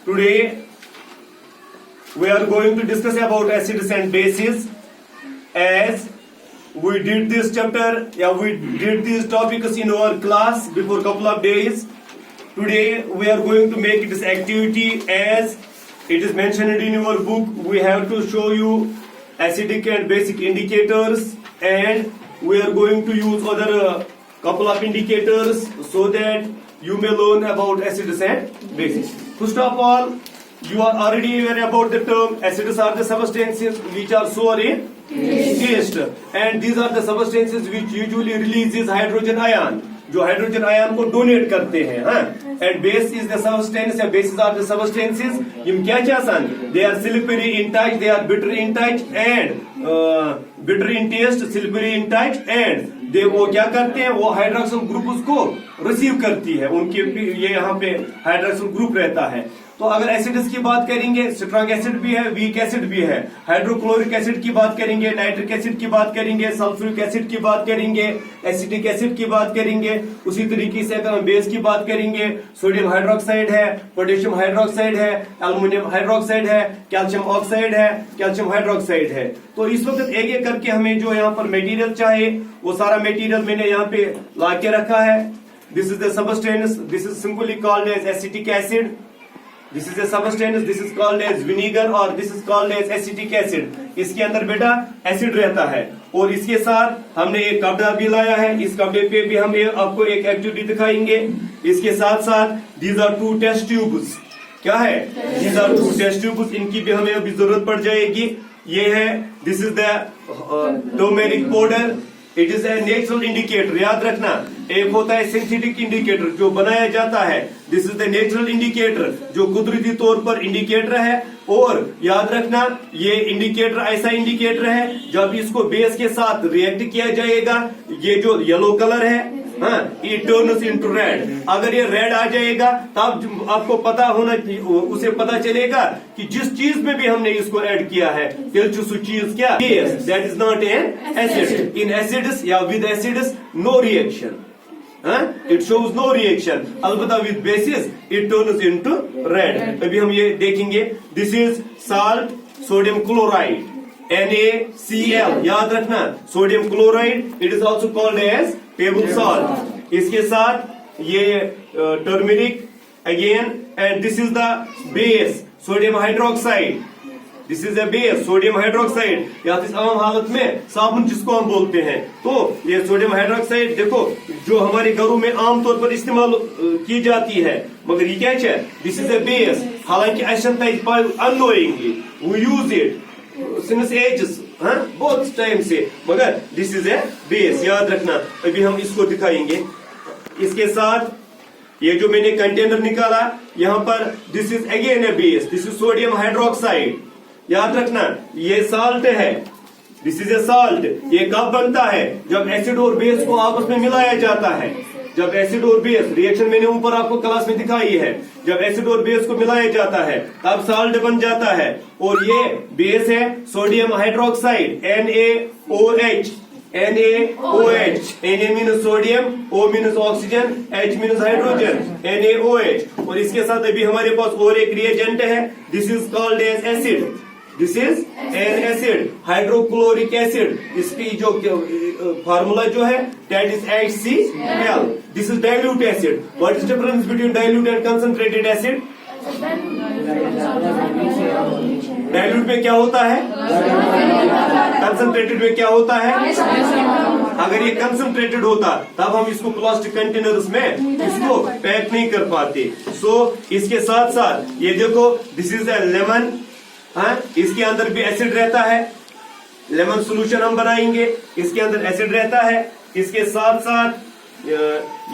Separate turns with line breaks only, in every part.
Today we are going to discuss about acids and bases. As we did this chapter, we did these topics in our class before couple of days. Today we are going to make this activity as it is mentioned in your book. We have to show you acidic and basic indicators, and we are going to use other couple of indicators so that you may learn about acids and bases. First of all, you are already aware about the term acids are the substances which are sour in taste, and these are the substances which usually releases hydrogen ion, जो hydrogen ion को donate करते हैं. And base is the substance या bases are the substances यम क्या चाहसान, they are slippery in touch, they are bitter in touch and bitter in taste, slippery in touch and they वो क्या करते हैं, वो हाइड्रोक्सिल ग्रुप उसको रिसीव करती है, उनके ये यहाँ पे हाइड्रोक्सिल ग्रुप रहता है. तो अगर एसिड्स की बात करेंगे, स्ट्रॉन्ग एसिड भी है, वीक एसिड भी है. हाइड्रोक्लोरिक एसिड की बात करेंगे, नाइट्रिक एसिड की बात करेंगे, सल्फ्यूरिक एसिड की बात करेंगे, एसिटिक एसिड की बात करेंगे. उसी तरीके से अगर हम बेस की बात करेंगे, सोडियम हाइड्रोक्साइड है, पोटेशियम हाइड्रोक्साइड है, एल्युमिनियम हाइड्रोक्साइड है, कैल्शियम ऑक्साइड है, कैल्शियम हाइड्रोक्साइड है. तो इस वक्त एक एक करके हमें जो यहाँ पर मटेरियल चाहिए वो सारा मटेरियल मैंने यहाँ पे ला के रखा है. This is the substance, this is simply called as acetic acid. This is a substance, this is called as vinegar और this is called as acetic acid. इसके अंदर बेटा एसिड रहता है और इसके साथ हमने एक कपड़ा भी लाया है. इस कपड़े पे भी हम आपको एक एक्टिविटी दिखाएंगे. इसके साथ साथ these are two test tubes. क्या है? These are two test tubes. इनकी भी हमें अभी जरूरत पड़ जाएगी. ये है this is the turmeric powder. It is A natural indicator. याद रखना, एक होता है सिंथेटिक इंडिकेटर जो बनाया जाता है. This is the natural indicator जो कुदरती तौर पर इंडिकेटर है. और याद रखना, ये इंडिकेटर ऐसा इंडिकेटर है जब इसको बेस के साथ रिएक्ट किया जाएगा, ये जो येलो कलर है इट टर्न्स इनटू रेड. अगर ये रेड आ जाएगा तब आपको पता होना, उसे पता चलेगा कि जिस चीज में भी हमने इसको ऐड किया है चीज क्या, that is not an acid. In acids या with acids no reaction, it shows no reaction. अलबत्ता with bases it turns into red. अभी हम ये देखेंगे. This is salt, sodium chloride, NaCl. याद रखना, sodium chloride it is also called as table salt. इसके साथ ये turmeric again, and this is the base, sodium hydroxide. This is a base, sodium hydroxide, या फिर आम हालत में साबुन जिसको हम बोलते हैं. तो ये सोडियम हाइड्रोक्साइड देखो जो हमारे घरों में आमतौर पर इस्तेमाल की जाती है, मगर ये क्या है, दिस इज अ बेस. हालांकि unknowingly we use it since ages, बहुत टाइम से, मगर दिस इज ए बेस. याद रखना, अभी हम इसको दिखाएंगे. इसके साथ ये जो मैंने कंटेनर निकाला यहाँ पर, this is again A base, this is sodium hydroxide. याद रखना, ये साल्ट है, दिस इज ए साल्ट. ये कब बनता है, जब एसिड और बेस को आपस में मिलाया जाता है. जब एसिड और बेस रिएक्शन मैंने ऊपर आपको क्लास में दिखाई है, जब एसिड और बेस को मिलाया जाता है तब साल्ट बन जाता है. और ये बेस है sodium hydroxide, NaOH. NaOH, Na means sodium, O means oxygen, H means hydrogen, NaOH. और इसके साथ अभी हमारे पास और एक रिएजेंट है. This is called as acid. This is an acid, hydrochloric acid. इसकी जो फार्मूला जो है that is HCl. This is dilute acid. What is difference between dilute and concentrated acid? Dilute में क्या होता है, कंसंट्रेटेड में क्या होता है. अगर ये कंसंट्रेटेड होता तब हम इसको प्लास्टिक कंटेनर्स में इसको पैक नहीं कर पाते. सो इसके साथ साथ ये देखो, दिस इज ए लेमन. इसके अंदर भी एसिड रहता है. लेमन सोल्यूशन हम बनाएंगे, इसके अंदर एसिड रहता है. इसके साथ साथ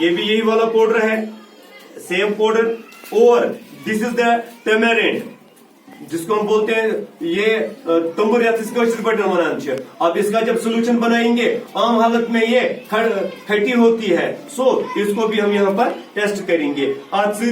ये भी यही वाला पाउडर है, सेम पाउडर. और दिस इज द टैमरिंड, जिसको हम बोलते हैं ये तंबुर या बनाना. अब इसका जब सोल्यूशन बनाएंगे आम हालत में ये खट्टी होती है. सो इसको भी हम यहाँ पर टेस्ट करेंगे. आज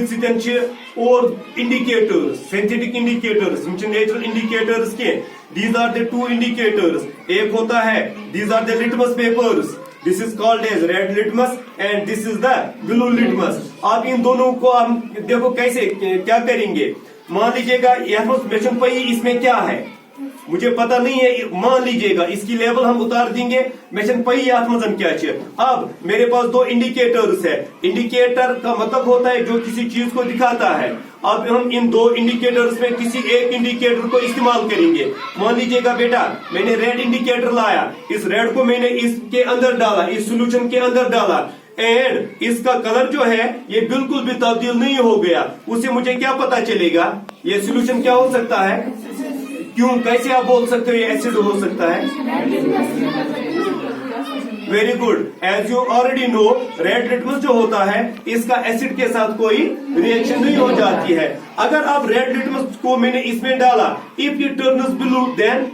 और indicators, synthetic indicators, natural indicators के these are the two indicators. एक होता है these are the litmus papers. This is called as red litmus and this is the blue litmus. आप इन दोनों को हम देखो कैसे क्या करेंगे. मान लीजिएगा मेशन पई इसमें क्या है, मुझे पता नहीं है, मान लीजिएगा इसकी लेवल हम उतार देंगे मेशन पई मजन क्या है। अब मेरे पास दो इंडिकेटर्स है, इंडिकेटर का मतलब होता है जो किसी चीज को दिखाता है। अब हम इन दो इंडिकेटर्स में किसी एक इंडिकेटर को इस्तेमाल करेंगे। मान लीजिएगा बेटा मैंने रेड इंडिकेटर लाया, इस रेड को मैंने इसके अंदर डाला, इस सोल्यूशन के अंदर डाला, एंड इसका कलर जो है ये बिल्कुल भी तब्दील नहीं हो गया। उससे मुझे क्या पता चलेगा ये सोल्यूशन क्या हो सकता है, क्यों, कैसे आप बोल सकते हो ये एसिड हो सकता है। Very good, as you already know red litmus जो होता है इसका एसिड के साथ कोई रिएक्शन नहीं हो जाती है। अगर आप रेड लिटमस को मैंने इसमें डाला, if it turns blue then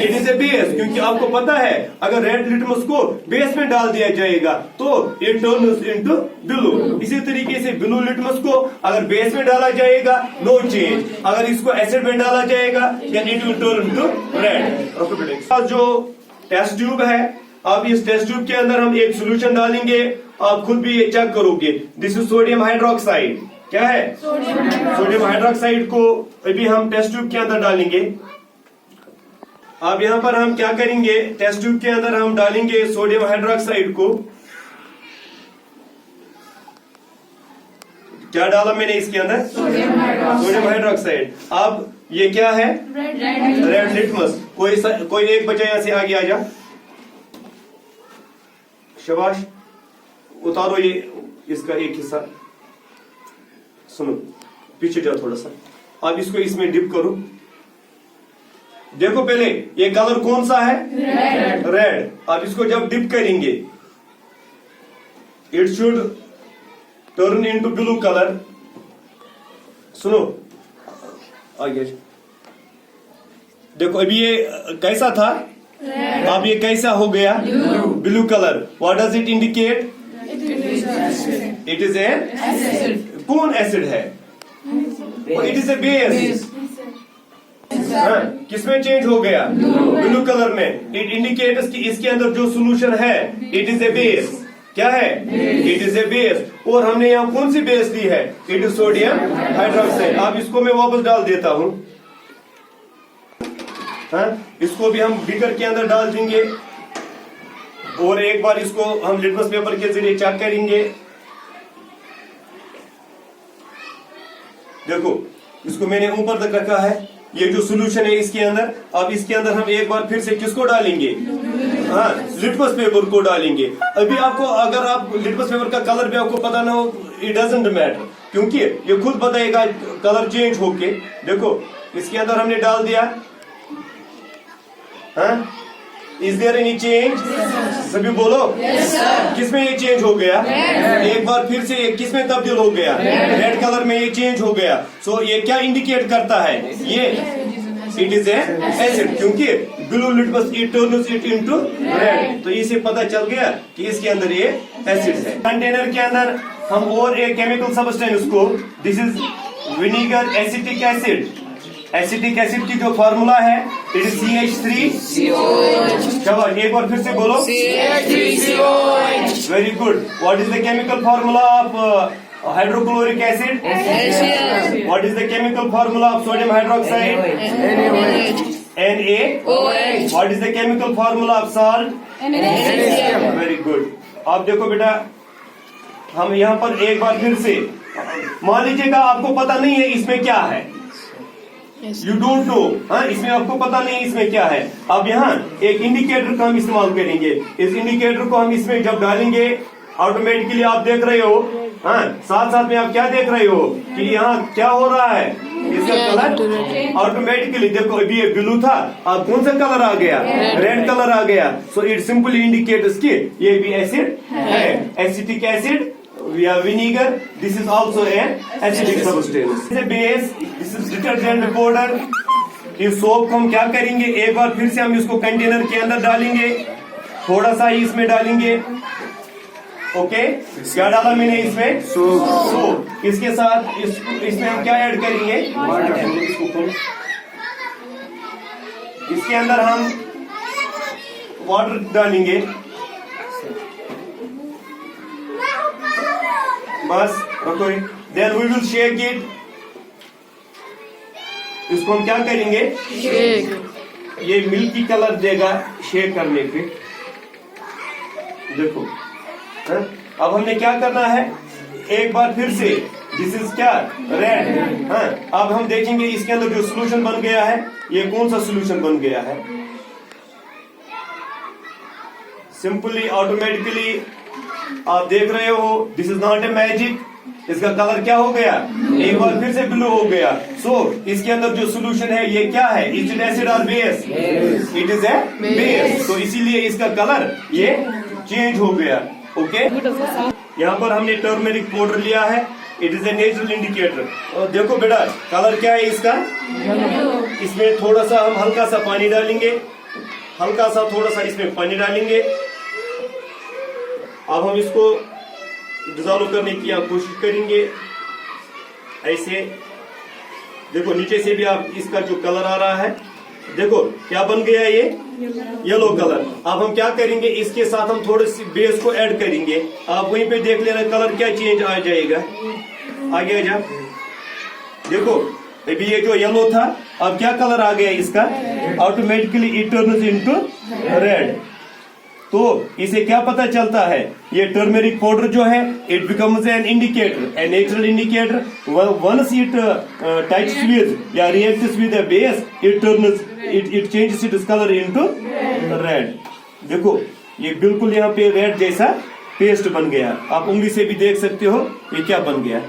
it is a base, क्योंकि आपको पता है अगर रेड लिटमस को बेस में डाल दिया जाएगा तो इट टर्न्स इनटू ब्लू। इसी तरीके से ब्लू लिटमस को अगर बेस में डाला जाएगा नो चेंज, अगर इसको एसिड में डाला जाएगा then it will turn into red. जो टेस्ट ट्यूब है, अब इस टेस्ट ट्यूब के अंदर हम एक सोल्यूशन डालेंगे, आप खुद भी ये चेक करोगे। दिस इज सोडियम हाइड्रोक्साइड, क्या है सोडियम हाइड्रोक्साइड को अभी हम टेस्ट ट्यूब के अंदर डालेंगे। अब यहाँ पर हम क्या करेंगे, टेस्ट ट्यूब के अंदर हम डालेंगे सोडियम हाइड्रोक्साइड को। क्या डाला मैंने इसके अंदर, सोडियम हाइड्रोक्साइड। अब ये क्या है, रेड लिटमस। कोई एक बच्चा यहां से आगे आ जा, शाबाश, उतारो ये इसका एक हिस्सा, सुनो पीछे जाओ थोड़ा सा। अब इसको इसमें डिप करो, देखो पहले ये कलर कौन सा है, रेड। अब इसको जब डिप करेंगे it should turn into blue colour. सुनो आगे देखो, अभी ये कैसा था, अब ये कैसा हो गया, blue colour. What does it indicate, it is ए, कौन एसिड है, इट इज ए बेस। किसमें चेंज हो गया, ब्लू कलर में। इट इंडिकेट्स कि इसके अंदर जो सोल्यूशन है इट इज ए बेस। क्या है, इट इज ए बेस। और हमने यहाँ कौन सी बेस ली है, इट इज सोडियम हाइड्रोक्साइड। अब इसको मैं वापस डाल देता हूँ, इसको भी हम बीकर के अंदर डाल देंगे और एक बार इसको हम लिटमस पेपर के जरिए चेक करेंगे। देखो इसको मैंने ऊपर तक रखा है, ये जो सोल्यूशन है इसके अंदर। अब इसके अंदर हम एक बार फिर से किसको डालेंगे, लिटमस पेपर को डालेंगे। अभी आपको अगर आप लिटमस पेपर का कलर भी आपको पता ना हो, इट डजंट मैटर, क्योंकि ये खुद बताएगा कलर चेंज होके। देखो इसके अंदर हमने डाल दिया, इज देयर एनी चेंज, सभी बोलो किसमें ये चेंज हो गया, एक बार फिर से किसमें तब्दील हो गया, रेड कलर में ये चेंज हो गया। सो ये क्या इंडिकेट करता है, ये इट इज ए एसिड, क्योंकि blue litmus it turns it into red. तो इसे पता चल गया कि इसके अंदर ये एसिड है। कंटेनर के अंदर हम और एक केमिकल सब्सटेंस को, this is vinegar acetic acid. Acetic acid की जो फॉर्मूला है इट इज CH3COH। चलो एक बार फिर से बोलो, CH3COH। Very good. What is the chemical formula of hydrochloric acid, what is the chemical formula of sodium hydroxide, NaOH। What is the chemical formula of salt, very good. अब देखो बेटा, हम यहाँ पर एक बार फिर से, मान लीजिएगा आपको पता नहीं है इसमें क्या है, यू डोंट नो, इसमें आपको पता नहीं इसमें क्या है। अब यहाँ एक इंडिकेटर का हम इस्तेमाल करेंगे। इस इंडिकेटर को हम इसमें जब डालेंगे ऑटोमेटिकली आप देख रहे हो, साथ साथ में आप क्या देख रहे हो कि यहाँ क्या हो रहा है, इसका कलर ऑटोमेटिकली, देखो अभी ये ब्लू था, अब कौन सा कलर आ गया, रेड कलर आ गया। सो इट सिंपली इंडिकेट्स कि ये भी एसिड है, एसिटिक एसिड या vinegar. This is also an acidic substance. Base, this is detergent powder. इस सोप को हम क्या करेंगे, एक बार फिर से हम इसको कंटेनर के अंदर डालेंगे, थोड़ा सा ही इसमें डालेंगे। ओके, क्या डाला मैंने इसमें, सोप। इसके साथ इसमें हम क्या ऐड करेंगे, इसके अंदर हम वाटर डालेंगे, बस रखो। Then we will shake it इसको हम क्या करेंगे, ये मिल्की कलर देगा शेक करने पे। देखो अब हमने क्या करना है, एक बार फिर से, दिस इज क्या, रेड। हाँ, अब हम देखेंगे इसके अंदर जो सोल्यूशन बन गया है, ये कौन सा सोल्यूशन बन गया है। सिंपली ऑटोमेटिकली आप देख रहे हो, this is not a magic, इसका कलर क्या हो गया, एक बार फिर से ब्लू हो गया। सो इसके अंदर जो सोल्यूशन है ये क्या है, इज इट एसिड और base, it is a base, तो इसीलिए इसका कलर ये चेंज हो गया। ओके, यहाँ पर हमने टर्मरिक पाउडर लिया है, it is A natural indicator. और देखो बेटा कलर क्या है इसका, इसमें थोड़ा सा हम हल्का सा पानी डालेंगे, हल्का सा थोड़ा सा इसमें पानी डालेंगे। अब हम इसको डिजॉल्व करने की आप कोशिश करेंगे ऐसे। देखो नीचे से भी आप इसका जो कलर आ रहा है, देखो क्या बन गया ये येलो कलर। अब हम क्या करेंगे, इसके साथ हम थोड़े सी बेस को ऐड करेंगे, आप वहीं पे देख लेना कलर क्या चेंज आ जाएगा। आगे जा, देखो अभी ये जो येलो था अब क्या कलर आ गया इसका, automatically it turns into red. तो इसे क्या पता चलता है, ये टर्मेरिक पाउडर जो है it becomes an indicator, a natural indicator. Once it touches with या reacts with the base, it turns it changes its colour into red. देखो ये बिल्कुल यहाँ पे रेड जैसा पेस्ट बन गया, आप उंगली से भी देख सकते हो ये क्या बन गया।